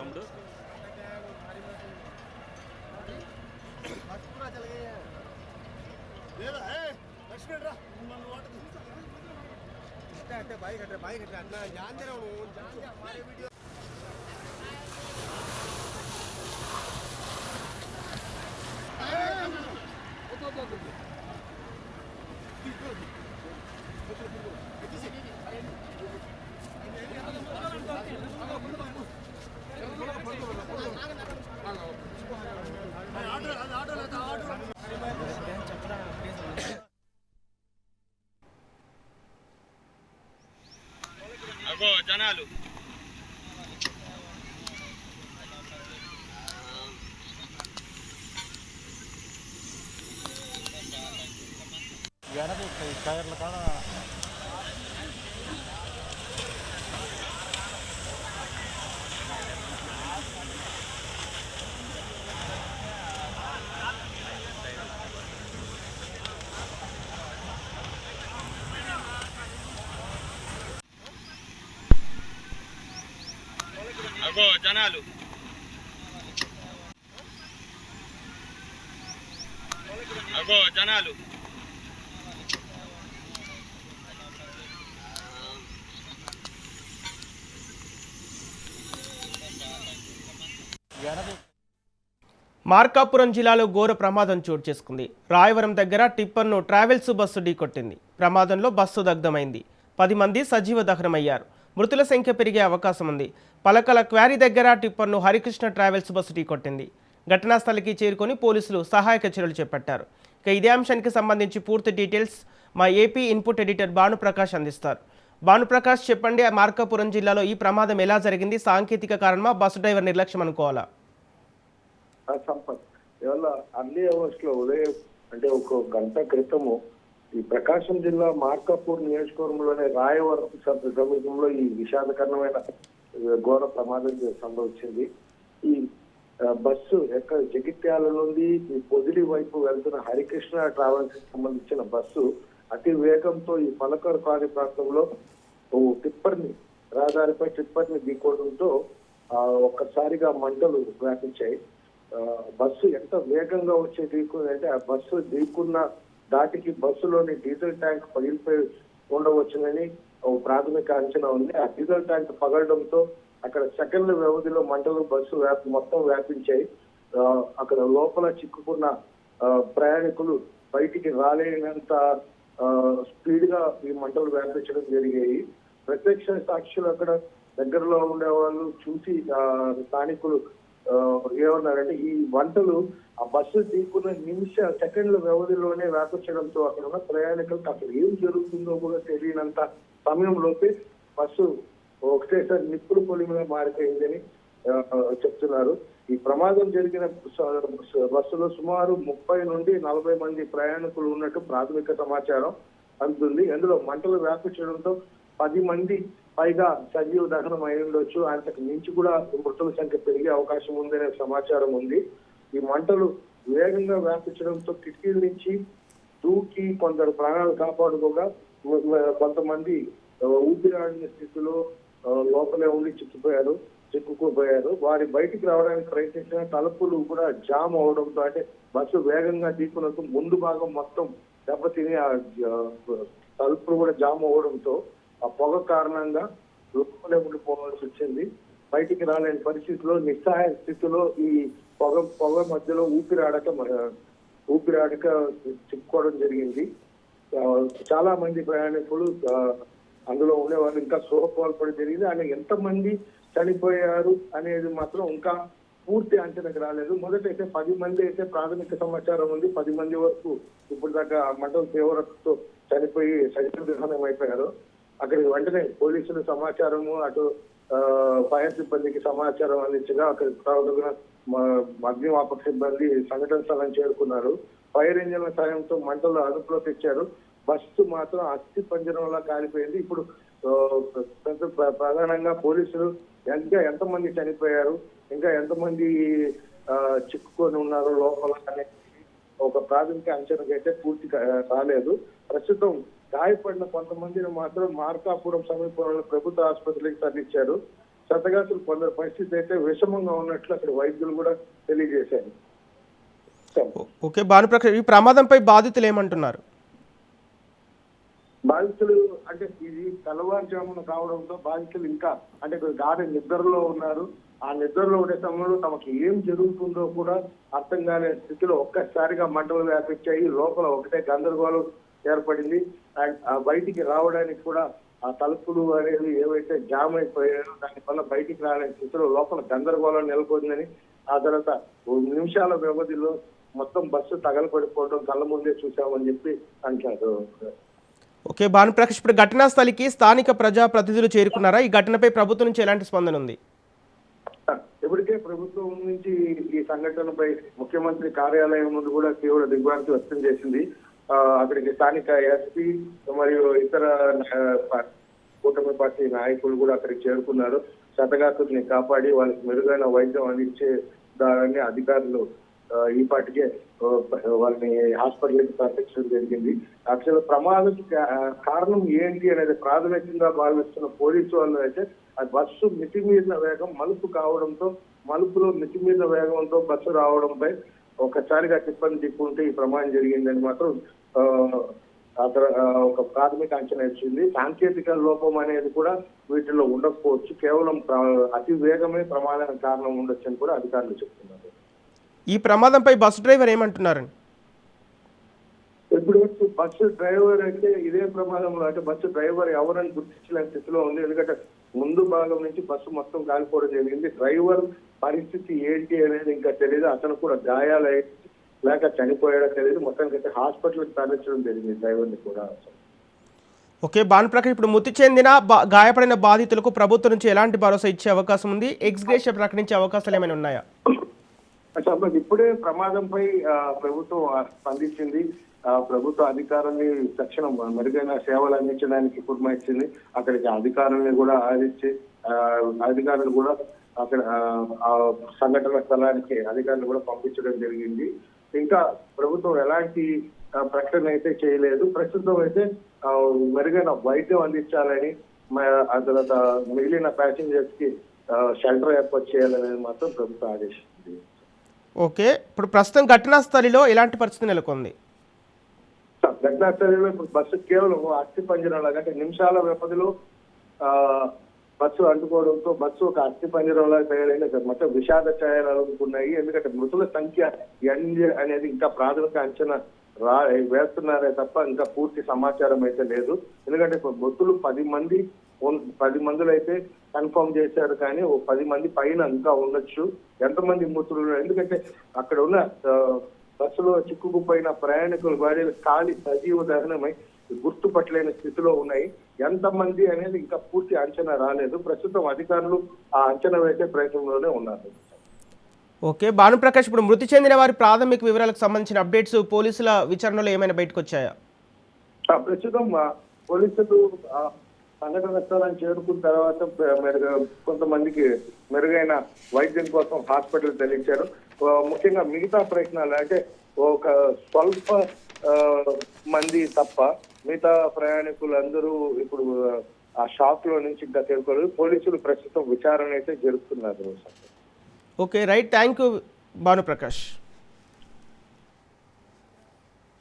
తమ్ముడు. అగో జనాలు టైర్ల కాడ అగో జనాలు అగో జనాలు మార్కాపురం జిల్లాలో ఘోర ప్రమాదం చోటు చేసుకుంది. రాయవరం దగ్గర టిప్పర్ను ట్రావెల్స్ బస్సు ఢీకొట్టింది. ప్రమాదంలో బస్సు దగ్ధమైంది. 10 మంది సజీవ దహనమయ్యారు. మృతుల సంఖ్య పెరిగే అవకాశం ఉంది. పలకల క్వారీ దగ్గర టిప్పర్ను హరికృష్ణ ట్రావెల్స్ బస్సు ఢీకొట్టింది. ఘటనా స్థలికి చేరుకొని పోలీసులు సహాయక చర్యలు చేపట్టారు. ఇక ఇదే అంశానికి సంబంధించి పూర్తి డీటెయిల్స్ మా ఏపీ ఇన్పుట్ ఎడిటర్ భానుప్రకాష్ అందిస్తారు. భానుప్రకాష్, చెప్పండి, మార్కాపురం జిల్లాలో ఈ ప్రమాదం ఎలా జరిగింది? సాంకేతిక కారణమా, బస్సు డ్రైవర్ నిర్లక్ష్యం అనుకోవాలా? సంపత్ ఇవాళ అర్లీ అవర్స్ లో ఉదయం అంటే ఒక గంట క్రితము ఈ ప్రకాశం జిల్లా మార్కాపూర్ నియోజకవర్గంలోని రాయవరం సమీపంలో ఈ విషాదకరమైన ఘోర ప్రమాదం సంభవించింది. ఈ బస్సు ఎక్కడ జగిత్యాల నుండి ఈ పొదిలి వైపు వెళ్తున్న హరికృష్ణ ట్రావెల్స్ కి సంబంధించిన బస్సు అతి వేగంతో ఈ పలకర్ కాని ప్రాంతంలో రహదారిపై టిప్పర్ ని ఢీకోవడంతో ఒక్కసారిగా మంటలు వ్యాపించాయి. బస్సు ఎంత వేగంగా వచ్చే ఢీకుందంటే ఆ బస్సు ఢీకున్న దాటికి బస్సులోని డీజిల్ ట్యాంక్ పగిలిపోయి ఉండవచ్చునని ప్రాథమిక అంచనా ఉంది. ఆ డీజిల్ ట్యాంక్ పగలడంతో అక్కడ సెకండ్ల వ్యవధిలో మంటలు బస్సు మొత్తం వ్యాపించాయి. అక్కడ లోపల చిక్కుకున్న ప్రయాణికులు బయటికి రాలేనంత స్పీడ్ గా ఈ మంటలు వ్యాపించడం జరిగాయి. ప్రత్యక్ష సాక్షులు అక్కడ దగ్గరలో ఉండే వాళ్ళు చూసి స్థానికులు ఏమన్నారంటే ఈ మంటలు ఆ బస్సు ఢీకున్న సెకండ్ల వ్యవధిలోనే వ్యాపించడంతో అక్కడ ఉన్న ప్రయాణికులకు అసలు ఏం జరుగుతుందో కూడా తెలియనంత సమయంలోపే బస్సు ఒకటేసారి నిప్పులు పొలిమగా మారిపోయిందని చెప్తున్నారు. ఈ ప్రమాదం జరిగిన బస్సులో సుమారు 30 నుండి 40 మంది ప్రయాణికులు ఉన్నట్టు ప్రాథమిక సమాచారం అందుతుంది. అందులో మంటలు వ్యాపించడంతో 10 మంది పైగా సజీవ దహనం అయి ఉండొచ్చు. అంతకు మించి కూడా మృతుల సంఖ్య పెరిగే అవకాశం ఉందనే సమాచారం ఉంది. ఈ మంటలు వేగంగా వ్యాపించడంతో కిటికీల నుంచి దూకి కొందరు ప్రాణాలు కాపాడుకోగా కొంతమంది ఊపిరాడిన స్థితిలో లోపలే ఉండి చిక్కుకుపోయారు. వారి బయటికి రావడానికి ప్రయత్నించిన తలుపులు కూడా జామ్ అవడంతో, అంటే బస్సు వేగంగా ఢీకున్నట్టు ముందు భాగం మొత్తం దెబ్బతిని ఆ తలుపులు కూడా జామ్ అవడంతో ఆ పొగ కారణంగా లోపలే ఉండిపోవాల్సి వచ్చింది. బయటికి రాలేని పరిస్థితిలో నిస్సహాయ స్థితిలో ఈ పొగ మధ్యలో ఊపిరాడక చిక్కుకోవడం జరిగింది. చాలా మంది ప్రయాణికులు అందులో ఉండేవాళ్ళు ఇంకా కోల్పోవడం జరిగింది. ఆయన ఎంతమంది చనిపోయారు అనేది మాత్రం ఇంకా పూర్తి అంచనాకు రాలేదు. మొదటైతే 10 మంది అయితే ప్రాథమిక సమాచారం ఉంది. 10 మంది వరకు ఇప్పుడు దాకా మంటల తీవ్రతతో చనిపోయి సజీవ దహనం అయిపోయారు. అక్కడికి వెంటనే పోలీసులు సమాచారము, అటు ఫైర్ సిబ్బందికి సమాచారం అందించగా అక్కడ అగ్నిమాపక సిబ్బంది సంఘటన స్థలం చేరుకున్నారు. ఫైర్ ఇంజిన్ల సాయంతో మంటలు అదుపులో తెచ్చారు. బస్సు మాత్రం అస్థి పంజరంలా కాలిపోయింది. ఇప్పుడు ప్రధానంగా పోలీసులు ఇంకా ఎంతమంది చనిపోయారు, ఇంకా ఎంతమంది చిక్కుకొని ఉన్నారు లోపల అనేది ఒక ప్రాథమిక అంచనాకైతే పూర్తి రాలేదు. ప్రస్తుతం గాయపడిన కొంతమందిని మాత్రం మార్కాపురం సమీపంలో ప్రభుత్వ ఆసుపత్రికి తరలించారు. క్షతగాతులు కొందరు పరిస్థితి అయితే విషమంగా ఉన్నట్లు అక్కడ వైద్యులు కూడా తెలియజేశారు. ఓకే భానుప్రకాష్, ఈ ప్రమాదంపై బాధితులు ఏమంటున్నారు? బాధితులు అంటే ఇది తెల్లవారుజామున కావడంతో బాధితులు ఇంకా అంటే గాఢ నిద్రలో ఉన్నారు. ఆ నిద్రలో ఉండే సమయంలో తమకు ఏం జరుగుతుందో కూడా అర్థం కాని స్థితిలో ఒక్కసారిగా మంటలు వ్యాపించాయి. లోపల ఒకటే గందరగోళం ఏర్పడింది. అండ్ బయటికి రావడానికి కూడా ఆ తలుపులు అనేది ఏవైతే జామ్ అయిపోయాయో దానివల్ల బయటికి రాలేని స్థితిలో లోపల గందరగోళం నెలకొందని, ఆ తర్వాత 2 నిమిషాల వ్యవధిలో మొత్తం బస్సు తగలపడిపోవడం కళ్ళ ముందే చూసామని చెప్పి అంటారు. ఓకే భానుప్రకాష్, ఇప్పుడు ఘటనా స్థలికి స్థానిక ప్రజా ప్రతినిధులు చేరుకున్నారా? ఈ ఘటనపై ప్రభుత్వం నుంచి ఎలాంటి స్పందన ఉంది? ఇప్పటికే ప్రభుత్వం నుంచి ఈ సంఘటనపై ముఖ్యమంత్రి కార్యాలయం ముందు కూడా తీవ్ర దిగ్భ్రాంతి వ్యక్తం చేసింది. అక్కడికి స్థానిక ఎస్పీ మరియు ఇతర కూటమి పార్టీ నాయకులు కూడా అక్కడికి చేరుకున్నారు. క్షతగాతుల్ని కాపాడి వాళ్ళకి మెరుగైన వైద్యం అందించే దాన్ని అధికారులు ఈ పాటికే వాళ్ళని హాస్పిటల్కి తరలించడం జరిగింది. అసలు ప్రమాదానికి కారణం ఏంటి అనేది ప్రాథమికంగా భావిస్తున్న పోలీసు వాళ్ళు అయితే ఆ బస్సు మితిమీరిన వేగం మలుపు కావడంతో, మలుపులో మితిమీరిన వేగంతో బస్సు రావడంపై ఒకసారిగా టిప్పని తిప్పుకుంటే ఈ ప్రమాదం జరిగిందని మాత్రం ఒక ప్రాథమిక అంచనా ఇచ్చింది. సాంకేతిక లోపం అనేది కూడా వీటిలో ఉండకపోవచ్చు, కేవలం అతి వేగమే ప్రమాదానికి కారణం ఉండొచ్చు అని కూడా అధికారులు చెప్తున్నారు. ఈ ప్రమాదంపై బస్సు డ్రైవర్ ఏమంటున్నారండి? ఇప్పుడు బస్సు డ్రైవర్ అయితే ఇదే ప్రమాదంలో అంటే బస్సు డ్రైవర్ ఎవరని గుర్తించలేని స్థితిలో ఉంది. ఎందుకంటే ముందు భాగం నుంచి బస్సు మొత్తం కాలిపోవడం జరిగింది. డ్రైవర్ పరిస్థితి ఏంటి అనేది ఇంకా తెలియదు. అతను కూడా గాయాలై లేక చనిపోయాడో తెలియదు. మొత్తానికైతే హాస్పిటల్కి తరలించడం జరిగింది డ్రైవర్ని కూడా. ఓకే భానుప్రకాష్, ఇప్పుడు మృతి చెందిన గాయపడిన బాధితులకు ప్రభుత్వం నుంచి ఎలాంటి భరోసా ఇచ్చే అవకాశం ఉంది? ఎక్స్గ్రేషియా ప్రకటించే అవకాశాలు ఏమైనా ఉన్నాయా? ఇప్పుడే ప్రమాదంపై ప్రభుత్వం స్పందించింది. ప్రభుత్వ అధికారుల్ని తక్షణం మెరుగైన సేవలు అందించడానికి పురమాయించింది. అక్కడికి అధికారుల్ని కూడా ఆదించి అధికారులు కూడా అక్కడ సంఘటన స్థలానికి అధికారులు కూడా పంపించడం జరిగింది. ఇంకా ప్రభుత్వం ఎలాంటి ప్రకటన అయితే చేయలేదు. ప్రస్తుతం అయితే మెరుగైన వైద్యం అందించాలని, ఆ తర్వాత మిగిలిన ప్యాసింజర్స్ కి షెల్టర్ ఏర్పాటు చేయాలనేది మాత్రం ప్రభుత్వం ఆదేశించింది. ఓకే, ఇప్పుడు ప్రస్తుతం ఘటనా స్థలిలో ఎలాంటి పరిస్థితి నెలకొంది? ఘటనా స్థలిలో ఇప్పుడు బస్సు కేవలం అస్థి పంజరంలాగా అంటే నిమిషాల వ్యవధిలో బస్సు అంటుకోవడంతో బస్సు ఒక అస్థి పంజరంలాగా తయారైంది. మొత్తం విషాద ఛాయలు ఉన్నాయి. ఎందుకంటే మృతుల సంఖ్య అనేది ఇంకా ప్రాథమిక అంచనా వేస్తున్నారే తప్ప ఇంకా పూర్తి సమాచారం అయితే లేదు. ఎందుకంటే ఇప్పుడు మృతులు 10 మందిలో అయితే కన్ఫర్మ్ చేశారు, కానీ 10 మంది పైన ఇంకా ఉండొచ్చు. ఎంతమంది మృతులు, ఎందుకంటే అక్కడ ఉన్న బస్సులో చిక్కుకుపోయిన ప్రయాణికుల బాడీలు ఖాళీ సజీవ దహనమై గుర్తుపట్టలేని స్థితిలో ఉన్నాయి. ఎంతమంది అనేది ఇంకా పూర్తి అంచనా రాలేదు. ప్రస్తుతం అధికారులు ఆ అంచనా వేసే ప్రయత్నంలోనే ఉన్నారు. ఓకే భానుప్రకాష్, ఇప్పుడు మృతి చెందిన వారి ప్రాథమిక వివరాలకు సంబంధించిన అప్డేట్స్ పోలీసుల విచారణలో ఏమైనా బయటకు వచ్చాయా? ప్రస్తుతం పోలీసులు సంఘటన స్థలాన్ని చేరుకున్న తర్వాత కొంతమందికి మెరుగైన వైద్యం కోసం హాస్పిటల్ తరలించారు. ముఖ్యంగా మిగతా ప్రయత్నాలు అంటే ఒక స్వల్ప మంది తప్ప మిగతా ప్రయాణికులందరూ ఇప్పుడు ఆ షాక్ లో నుంచి ఇంకా తేరుకోలేదు. పోలీసులు ప్రస్తుతం విచారణ అయితే జరుపుతున్నారు. Okay right, thank you Bhanuprakash.